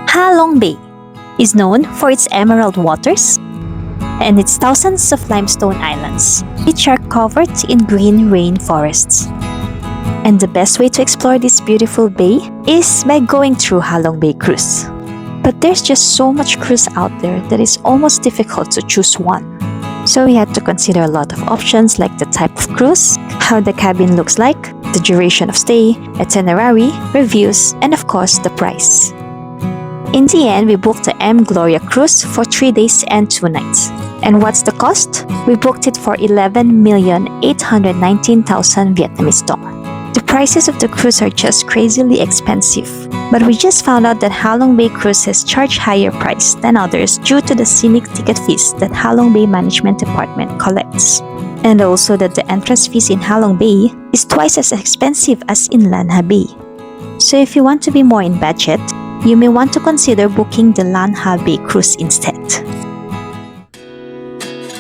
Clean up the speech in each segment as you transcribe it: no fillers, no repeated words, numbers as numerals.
Halong Bay is known for its emerald waters and its thousands of limestone islands, which are covered in green rainforests. And the best way to explore this beautiful bay is by going through Halong Bay Cruise. But there's just so much cruise out there that it's almost difficult to choose one. So we had to consider a lot of options like the type of cruise, how the cabin looks like, the duration of stay, itinerary, reviews, and of course the price. In the end, we booked the M Gloria cruise for 3 days and 2 nights. And what's the cost? We booked it for 11,819,000 Vietnamese dong. The prices of the cruise are just crazily expensive, but we just found out that Halong Bay Cruises charge higher price than others due to the scenic ticket fees that Halong Bay Management Department collects. And also that the entrance fees in Halong Bay is twice as expensive as in Lanha Bay. So if you want to be more in budget, you may want to consider booking the Lanha Bay Cruise instead.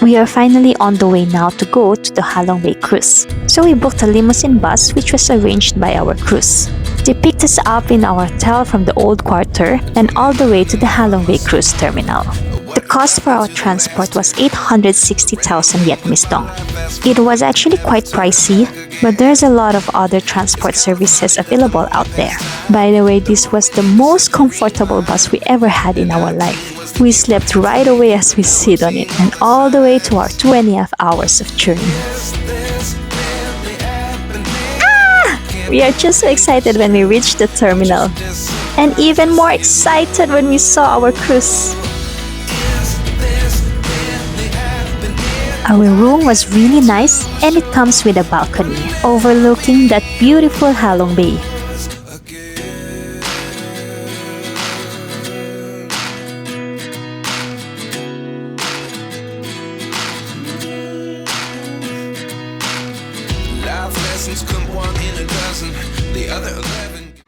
We are finally on the way now to go to the Halong Bay Cruise. So we booked a limousine bus which was arranged by our cruise. They picked us up in our hotel from the old quarter and all the way to the Halong Bay Cruise terminal. The cost for our transport was 860,000 Vietnamese dong. It was actually quite pricey, but there's a lot of other transport services available out there. By the way, this was the most comfortable bus we ever had in our life. We slept right away as we sit on it and all the way to our 2.5 hours of journey. We are just so excited when we reached the terminal, and even more excited when we saw our cruise. Our room was really nice and it comes with a balcony overlooking that beautiful Halong Bay.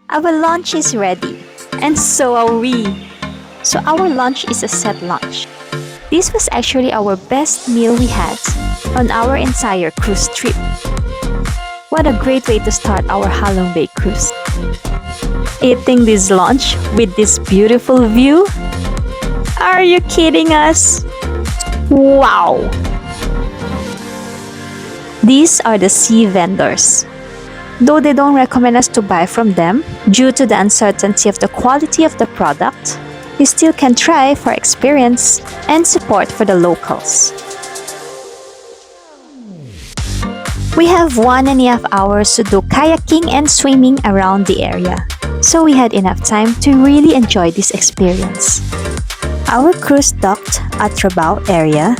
Our lunch is ready, and so are we. So our lunch is a set lunch. This was actually our best meal we had on our entire cruise trip. What a great way to start our Halong Bay Cruise. Eating this lunch with this beautiful view? Are you kidding us? Wow! These are the sea vendors. Though they don't recommend us to buy from them due to the uncertainty of the quality of the product, we still can try for experience and support for the locals. We have 1.5 hours to do kayaking and swimming around the area, so we had enough time to really enjoy this experience. Our cruise docked at Trabaw area,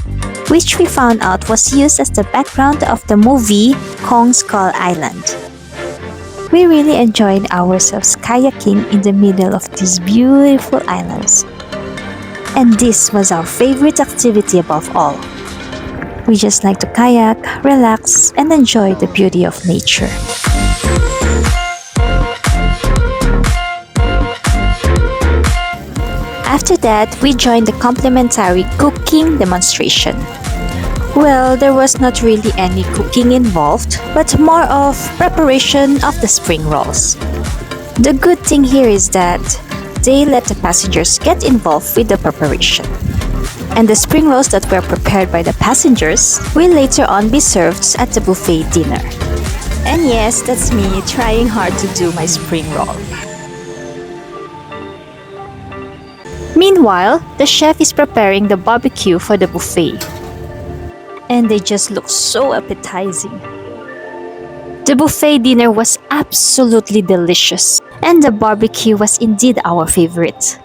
which we found out was used as the background of the movie Kong Skull Island. We really enjoyed ourselves kayaking in the middle of these beautiful islands. And this was our favorite activity above all. We just like to kayak, relax, and enjoy the beauty of nature. After that, we joined the complimentary cooking demonstration. Well, there was not really any cooking involved, but more of preparation of the spring rolls. The good thing here is that they let the passengers get involved with the preparation. And the spring rolls that were prepared by the passengers will later on be served at the buffet dinner. And yes, that's me trying hard to do my spring roll. Meanwhile, the chef is preparing the barbecue for the buffet. And they just look so appetizing. The buffet dinner was absolutely delicious, and the barbecue was indeed our favorite.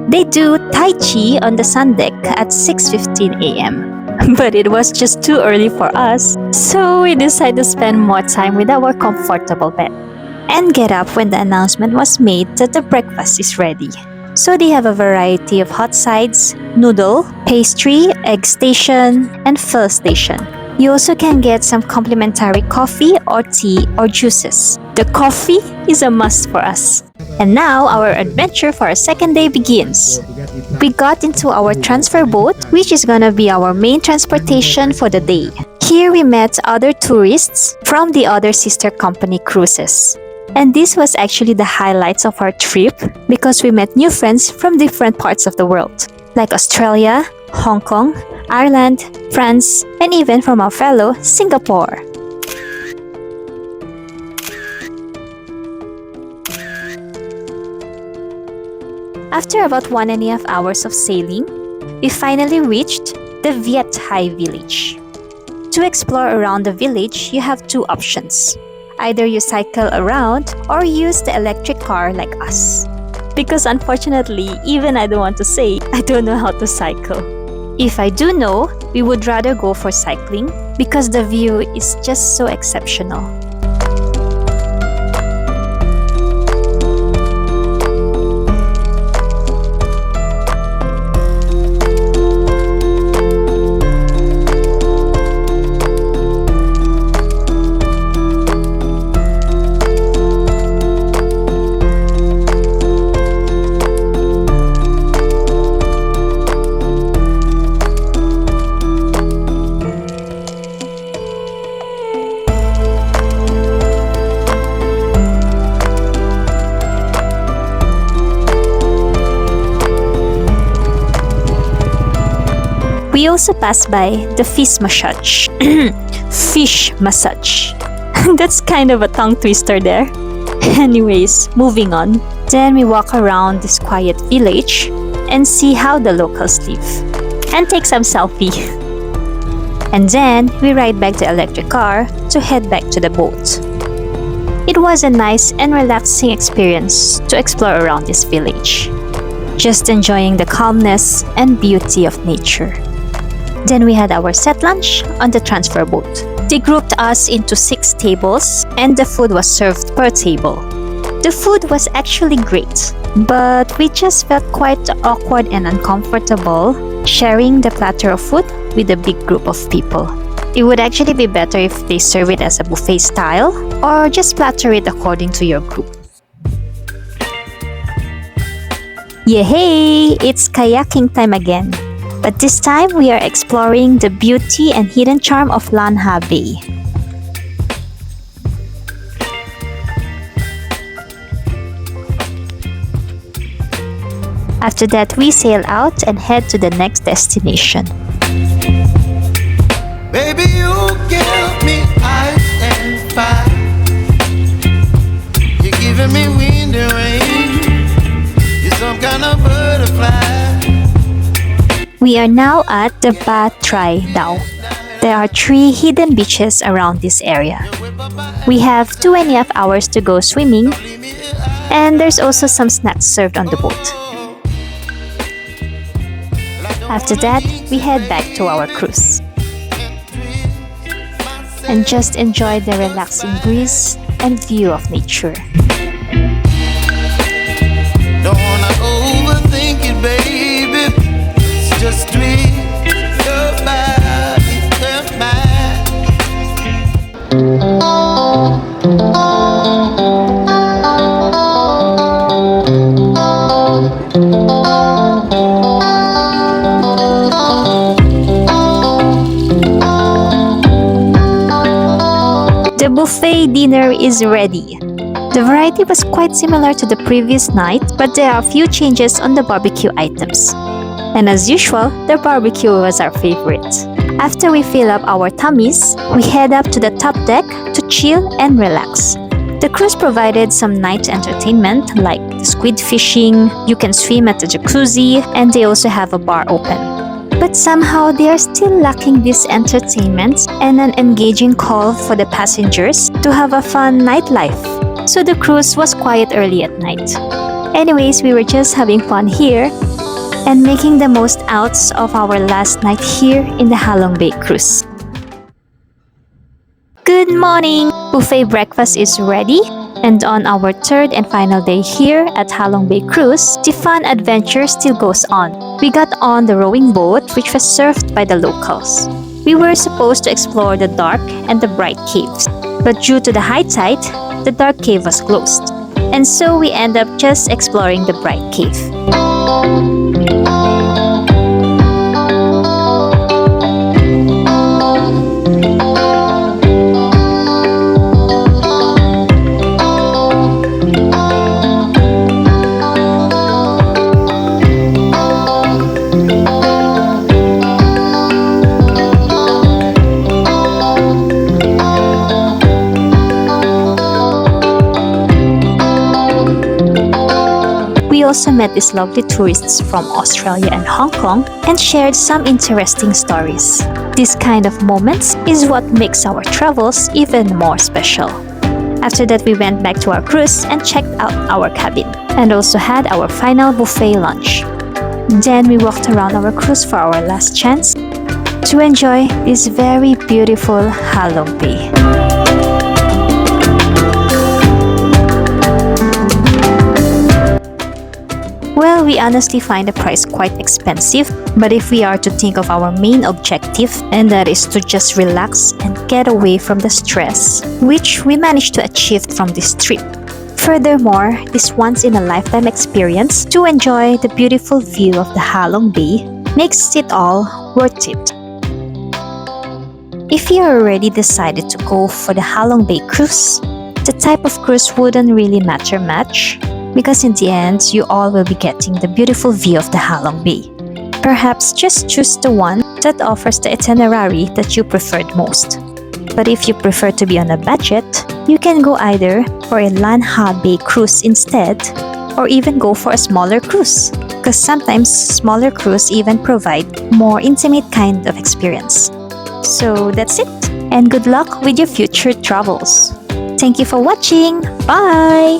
They do Tai Chi on the sun deck at 6:15 a.m. But it was just too early for us, so we decided to spend more time with our comfortable bed and get up when the announcement was made that the breakfast is ready. So they have a variety of hot sides, noodle, pastry, egg station, and pho station. You also can get some complimentary coffee or tea or juices. The coffee is a must for us. And now our adventure for our second day begins. We got into our transfer boat, which is gonna be our main transportation for the day. Here we met other tourists from the other sister company cruises. And this was actually the highlights of our trip because we met new friends from different parts of the world, like Australia, Hong Kong, Ireland, France, and even from our fellow Singapore. After about 1.5 hours of sailing, we finally reached the Viet Hai village. To explore around the village, you have two options. Either you cycle around or use the electric car like us. Because unfortunately, even I don't want to say, I don't know how to cycle. If I do know, we would rather go for cycling because the view is just so exceptional. We also passed by the fish massage. Fish massage. That's kind of a tongue twister there. Anyways, moving on. Then we walk around this quiet village and see how the locals live. And take some selfie. And then we ride back the electric car to head back to the boat. It was a nice and relaxing experience to explore around this village. Just enjoying the calmness and beauty of nature. Then we had our set lunch on the transfer boat. They grouped us into 6 tables and the food was served per table. The food was actually great, but we just felt quite awkward and uncomfortable sharing the platter of food with a big group of people. It would actually be better if they serve it as a buffet style or just platter it according to your group. Yay! It's kayaking time again. But this time, we are exploring the beauty and hidden charm of Lan Ha Bay. After that, we sail out and head to the next destination. Baby, you give me ice and fire. You're giving me wind and rain. You're some kind of butterfly. We are now at the Ba Trai Dao. There are 3 hidden beaches around this area. We have 2.5 hours to go swimming, and there's also some snacks served on the boat. After that, we head back to our cruise. And just enjoy the relaxing breeze and view of nature. Don't wanna overthink it, baby. Just tweet your body, your mind. The buffet dinner is ready. The variety was quite similar to the previous night, but there are a few changes on the barbecue items. And as usual, the barbecue was our favorite. After we fill up our tummies, we head up to the top deck to chill and relax. The cruise provided some night entertainment like squid fishing, you can swim at the jacuzzi, and they also have a bar open. But somehow they are still lacking this entertainment and an engaging call for the passengers to have a fun nightlife. So the cruise was quiet early at night. Anyways, we were just having fun here and making the most out of our last night here in the Halong Bay Cruise. Good morning! Buffet breakfast is ready, and on our 3rd and final day here at Halong Bay Cruise, the fun adventure still goes on. We got on the rowing boat, which was served by the locals. We were supposed to explore the dark and the bright caves, but due to the high tide, the dark cave was closed, and so we end up just exploring the bright cave. We also met these lovely tourists from Australia and Hong Kong and shared some interesting stories. This kind of moments is what makes our travels even more special. After that, we went back to our cruise and checked out our cabin, and also had our final buffet lunch. Then we walked around our cruise for our last chance to enjoy this very beautiful Halong Bay. Well, we honestly find the price quite expensive, but if we are to think of our main objective, and that is to just relax and get away from the stress, which we managed to achieve from this trip. Furthermore, this once-in-a-lifetime experience to enjoy the beautiful view of the Halong Bay makes it all worth it. If you already decided to go for the Halong Bay Cruise, the type of cruise wouldn't really matter much, because in the end, you all will be getting the beautiful view of the Halong Bay. Perhaps just choose the one that offers the itinerary that you preferred most. But if you prefer to be on a budget, you can go either for a Halong Bay Cruise instead, or even go for a smaller cruise, because sometimes smaller cruise even provide more intimate kind of experience. So that's it, and good luck with your future travels. Thank you for watching. Bye!